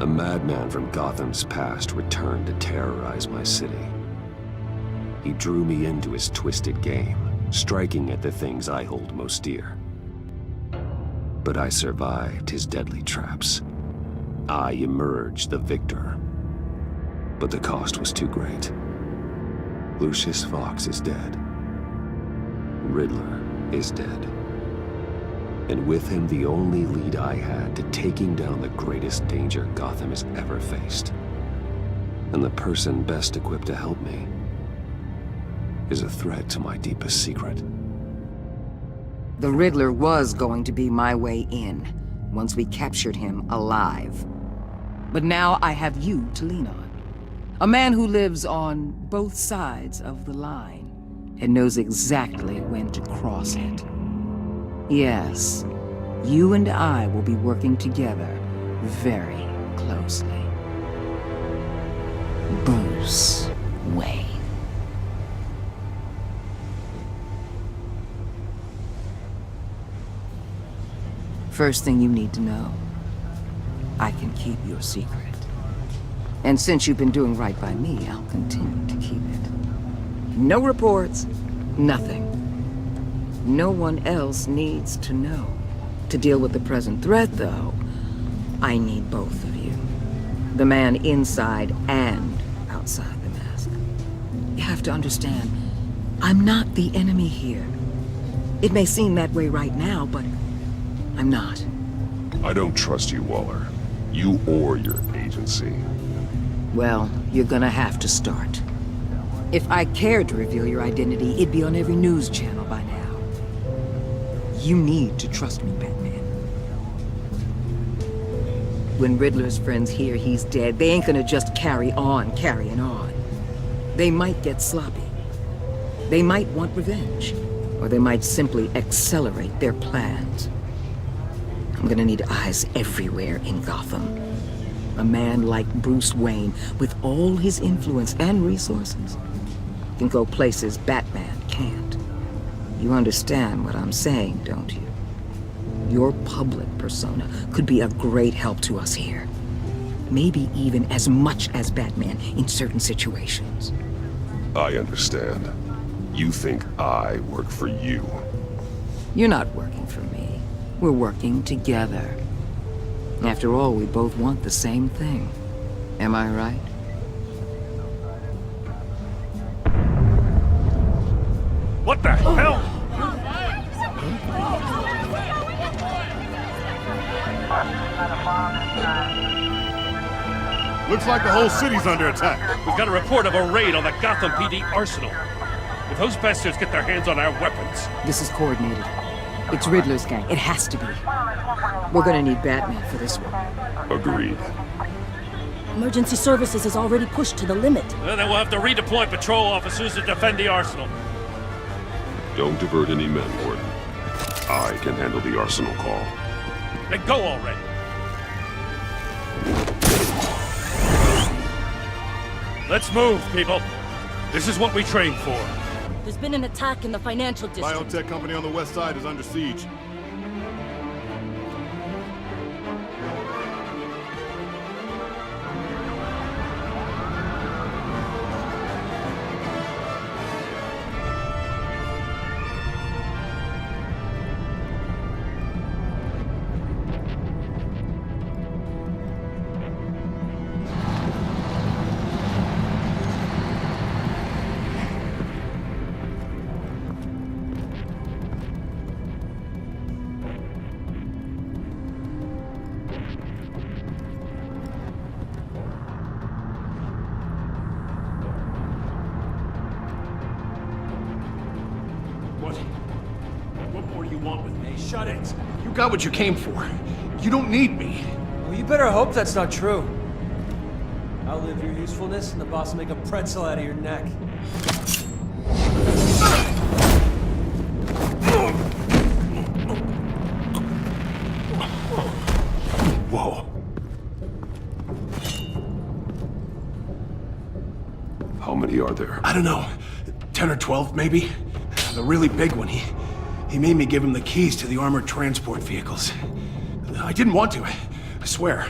A madman from Gotham's past returned to terrorize my city. He drew me into his twisted game, striking at the things I hold most dear. But I survived his deadly traps. I emerged the victor. But the cost was too great. Lucius Fox is dead. Riddler is dead. And with him, the only lead I had to taking down the greatest danger Gotham has ever faced. And the person best equipped to help me is a threat to my deepest secret. The Riddler was going to be my way in, once we captured him alive. But now I have you to lean on. A man who lives on both sides of the line and knows exactly when to cross it. Yes, you and I will be working together very closely. Bruce Wayne. First thing you need to know, I can keep your secret. And since you've been doing right by me, I'll continue to keep it. No reports, nothing. No one else needs to know. To deal with the present threat, though, I need both of you. The man inside and outside the mask. You have to understand, I'm not the enemy here. It may seem that way right now, but I'm not. I don't trust you, Waller. You or your agency. Well, you're gonna have to start. If I cared to reveal your identity, it'd be on every news channel by now. You need to trust me, Batman. When Riddler's friends hear he's dead, they ain't gonna just carry on carrying on. They might get sloppy. They might want revenge. Or they might simply accelerate their plans. I'm gonna need eyes everywhere in Gotham. A man like Bruce Wayne, with all his influence and resources, can go places Batman can't. You understand what I'm saying, don't you? Your public persona could be a great help to us here. Maybe even as much as Batman in certain situations. I understand. You think I work for you. You're not working for me. We're working together. After all, we both want the same thing. Am I right? What the hell? Looks like the whole city's under attack. We've got a report of a raid on the Gotham PD arsenal. If those bastards get their hands on our weapons... This is coordinated. It's Riddler's gang. It has to be. We're gonna need Batman for this one. Agreed. Emergency services is already pushed to the limit. Well, then we'll have to redeploy patrol officers to defend the arsenal. Don't divert any men, Warden. I can handle the arsenal call. Then go already. Let's move, people. This is what we trained for. There's been an attack in the financial district. Biotech company on the west side is under siege. What more do you want with me? Shut it! You got what you came for. You don't need me. Well, you better hope that's not true. Outlive your usefulness, and the boss will make a pretzel out of your neck. Whoa. How many are there? I don't know. 10 or 12, maybe? The really big one, he made me give him the keys to the armored transport vehicles. I didn't want to, I swear.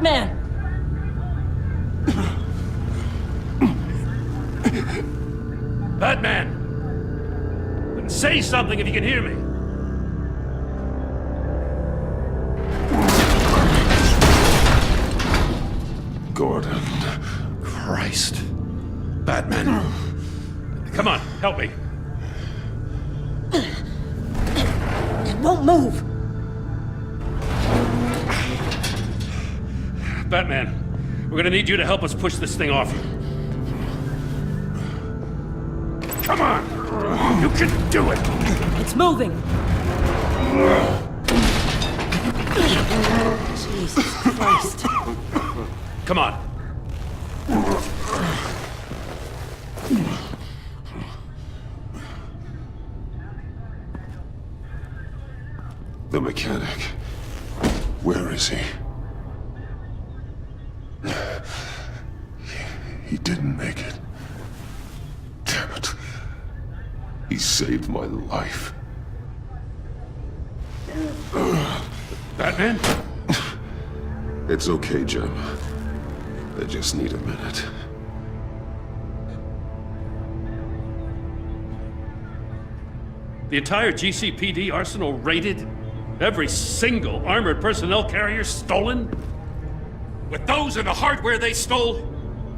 Batman! Batman! Say something if you can hear me! Gordon. Christ. Batman. Come on, help me. It won't move! Batman, we're gonna need you to help us push this thing off you. Come on! You can do it! It's moving! Jesus Christ. Come on. The mechanic. Where is he? He didn't make it. Damn it. He saved my life. Batman? It's okay, Jim. I just need a minute. The entire GCPD arsenal raided? Every single armored personnel carrier stolen? With those and the hardware they stole?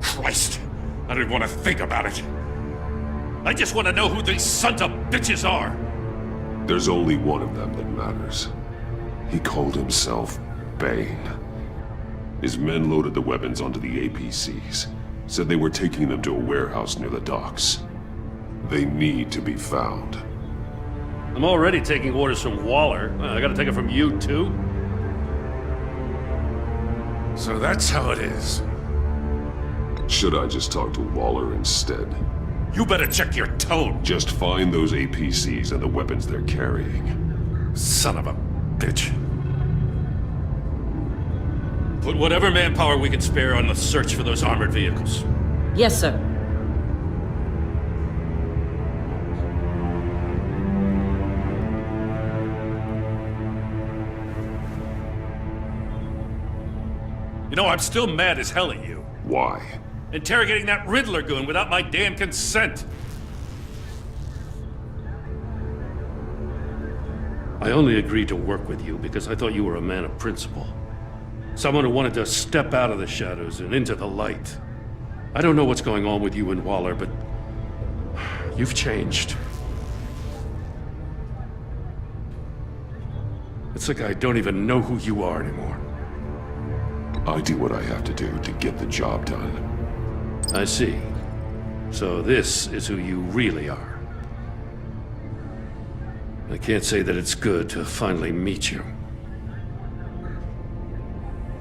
Christ, I don't even want to think about it. I just want to know who these sons of bitches are. There's only one of them that matters. He called himself Bane. His men loaded the weapons onto the APCs. Said they were taking them to a warehouse near the docks. They need to be found. I'm already taking orders from Waller. I gotta take it from you, too? So that's how it is. Should I just talk to Waller instead? You better check your tone, Just find those APCs and the weapons they're carrying. son of a bitch. Put whatever manpower we can spare on the search for those armored vehicles. Yes, sir. You know, I'm still mad as hell at you. Why? Interrogating that Riddler goon without my damn consent. I only agreed to work with you because I thought you were a man of principle. Someone who wanted to step out of the shadows and into the light. I don't know what's going on with you and Waller, but you've changed. It's like I don't even know who you are anymore. I do what I have to do to get the job done. I see. So this is who you really are. I can't say that it's good to finally meet you.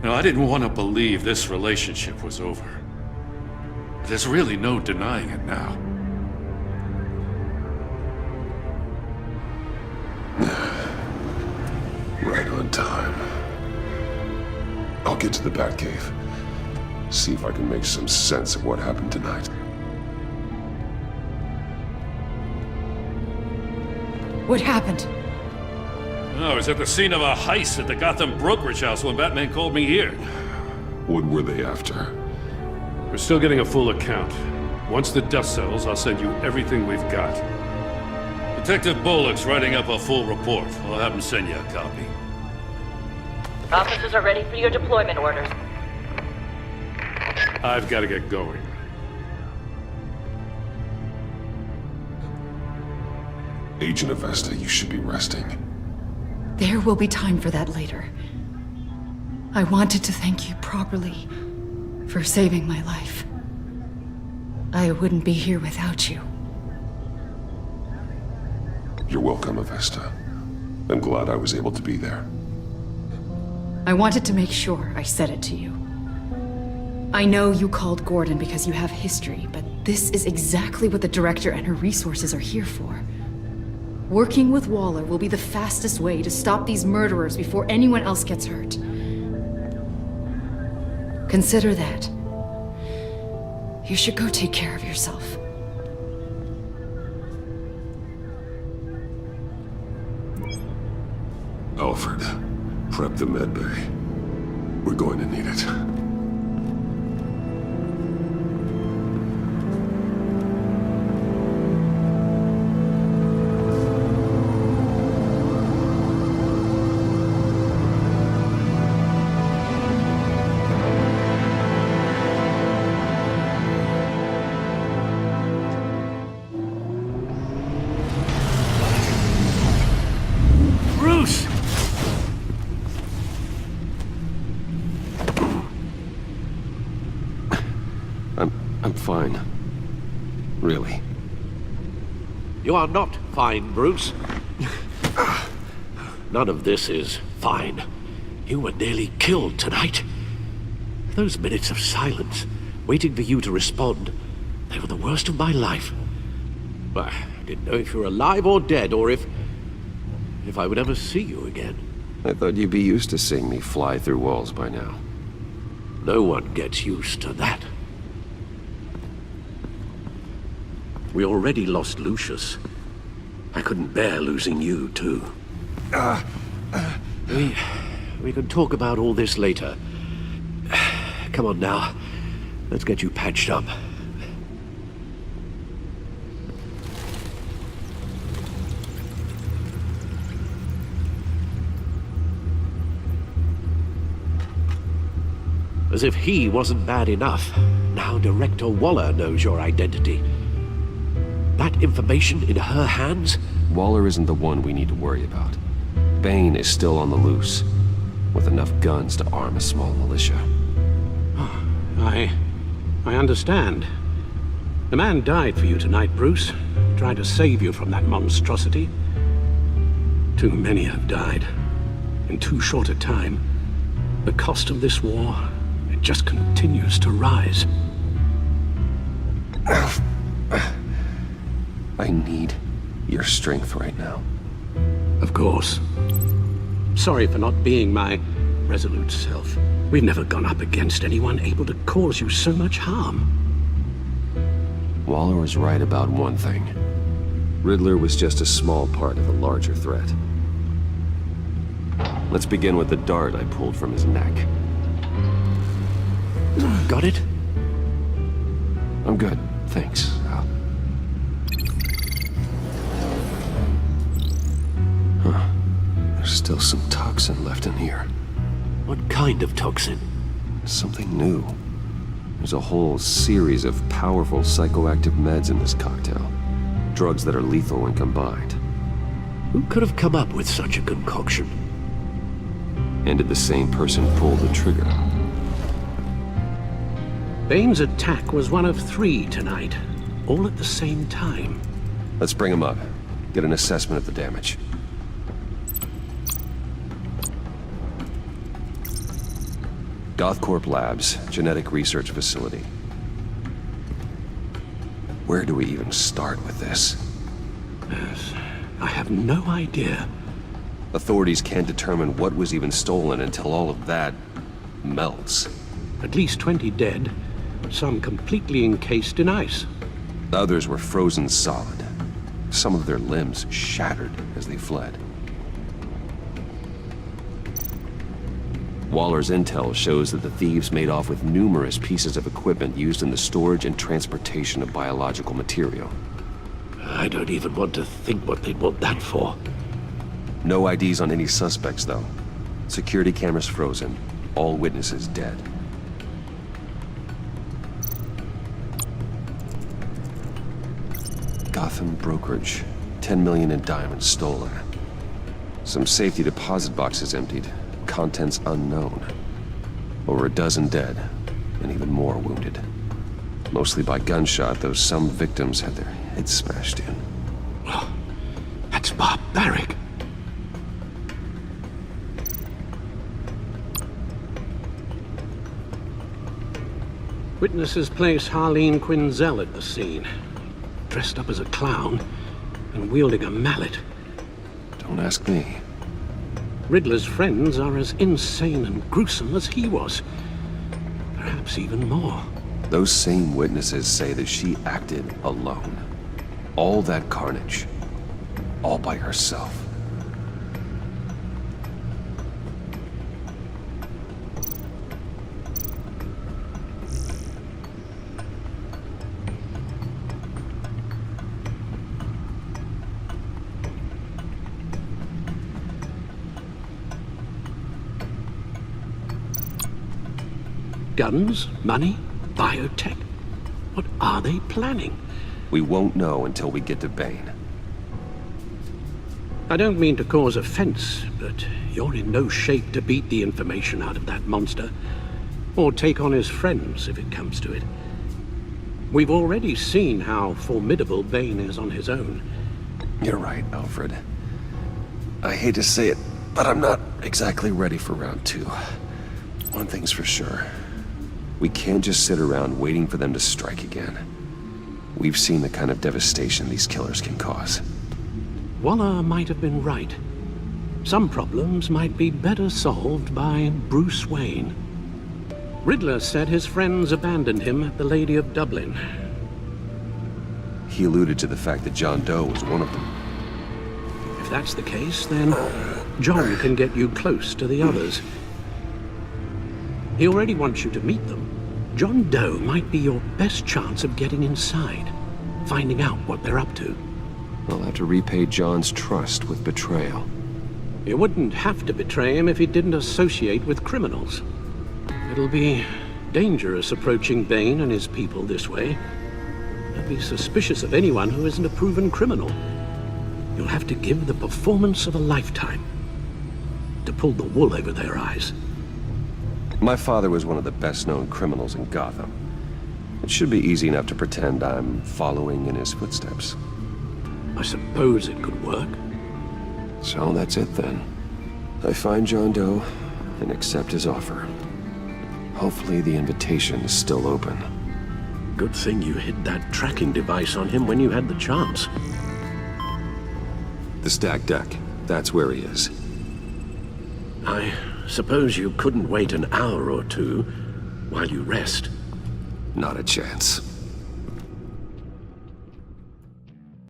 No, I didn't want to believe this relationship was over. But there's really no denying it now. Right on time. I'll get to the Batcave. See if I can make some sense of what happened tonight. What happened? I was at the scene of a heist at the Gotham brokerage house when Batman called me here. What were they after? We're still getting a full account. Once the dust settles, I'll send you everything we've got. Detective Bullock's writing up a full report. I'll have him send you a copy. Officers are ready for your deployment orders. I've got to get going. Agent Avesta, you should be resting. There will be time for that later. I wanted to thank you properly for saving my life. I wouldn't be here without you. You're welcome, Avesta. I'm glad I was able to be there. I wanted to make sure I said it to you. I know you called Gordon because you have history, but this is exactly what the Director and her resources are here for. Working with Waller will be the fastest way to stop these murderers before anyone else gets hurt. Consider that. You should go take care of yourself. Alfred, prep the medbay. We're going to need it. Bruce! I'm fine. Really. You are not fine, Bruce. None of this is fine. You were nearly killed tonight. Those minutes of silence, waiting for you to respond, they were the worst of my life. I didn't know if you were alive or dead, or if I would ever see you again. I thought you'd be used to seeing me fly through walls by now. No one gets used to that. We already lost Lucius. I couldn't bear losing you, too. We can talk about all this later. Come on now. Let's get you patched up. As if he wasn't bad enough, now Director Waller knows your identity. That information in her hands? Waller isn't the one we need to worry about. Bane is still on the loose, with enough guns to arm a small militia. I understand. The man died for you tonight, Bruce. Trying to save you from that monstrosity. Too many have died. In too short a time. The cost of this war, it just continues to rise. I need your strength right now. Of course. Sorry for not being my resolute self. We've never gone up against anyone able to cause you so much harm. Waller was right about one thing. Riddler was just a small part of a larger threat. Let's begin with the dart I pulled from his neck. Got it? I'm good, thanks. There's still some toxin left in here. What kind of toxin? Something new. There's a whole series of powerful psychoactive meds in this cocktail. Drugs that are lethal when combined. Who could have come up with such a concoction? And did the same person pull the trigger? Bane's attack was one of 3 tonight, all at the same time. Let's bring him up. Get an assessment of the damage. Gothcorp Labs, genetic research facility. Where do we even start with this? Yes, I have no idea. Authorities can't determine what was even stolen until all of that melts. At least 20 dead, some completely encased in ice. Others were frozen solid. Some of their limbs shattered as they fled. Waller's intel shows that the thieves made off with numerous pieces of equipment used in the storage and transportation of biological material. I don't even want to think what they'd want that for. No IDs on any suspects, though. Security cameras frozen. All witnesses dead. Gotham brokerage. 10 million in diamonds stolen. Some safety deposit boxes emptied. Contents unknown. Over a dozen dead, and even more wounded. Mostly by gunshot, though some victims had their heads smashed in. Oh, that's barbaric. Witnesses place Harleen Quinzel at the scene. Dressed up as a clown, and wielding a mallet. Don't ask me. Riddler's friends are as insane and gruesome as he was. Perhaps even more. Those same witnesses say that she acted alone. All that carnage. All by herself. Guns? Money? Biotech? What are they planning? We won't know until we get to Bane. I don't mean to cause offense, but you're in no shape to beat the information out of that monster, or take on his friends if it comes to it. We've already seen how formidable Bane is on his own. You're right, Alfred. I hate to say it, but I'm not exactly ready for round 2. One thing's for sure. We can't just sit around waiting for them to strike again. We've seen the kind of devastation these killers can cause. Waller might have been right. Some problems might be better solved by Bruce Wayne. Riddler said his friends abandoned him at the Lady of Dublin. He alluded to the fact that John Doe was one of them. If that's the case, then John can get you close to the others. He already wants you to meet them. John Doe might be your best chance of getting inside, finding out what they're up to. I'll have to repay John's trust with betrayal. You wouldn't have to betray him if he didn't associate with criminals. It'll be dangerous approaching Bane and his people this way. I'd be suspicious of anyone who isn't a proven criminal. You'll have to give the performance of a lifetime to pull the wool over their eyes. My father was one of the best-known criminals in Gotham. It should be easy enough to pretend I'm following in his footsteps. I suppose it could work. So that's it then. I find John Doe and accept his offer. Hopefully the invitation is still open. Good thing you hid that tracking device on him when you had the chance. The stacked deck. That's where he is. I suppose you couldn't wait an hour or two while you rest. Not a chance.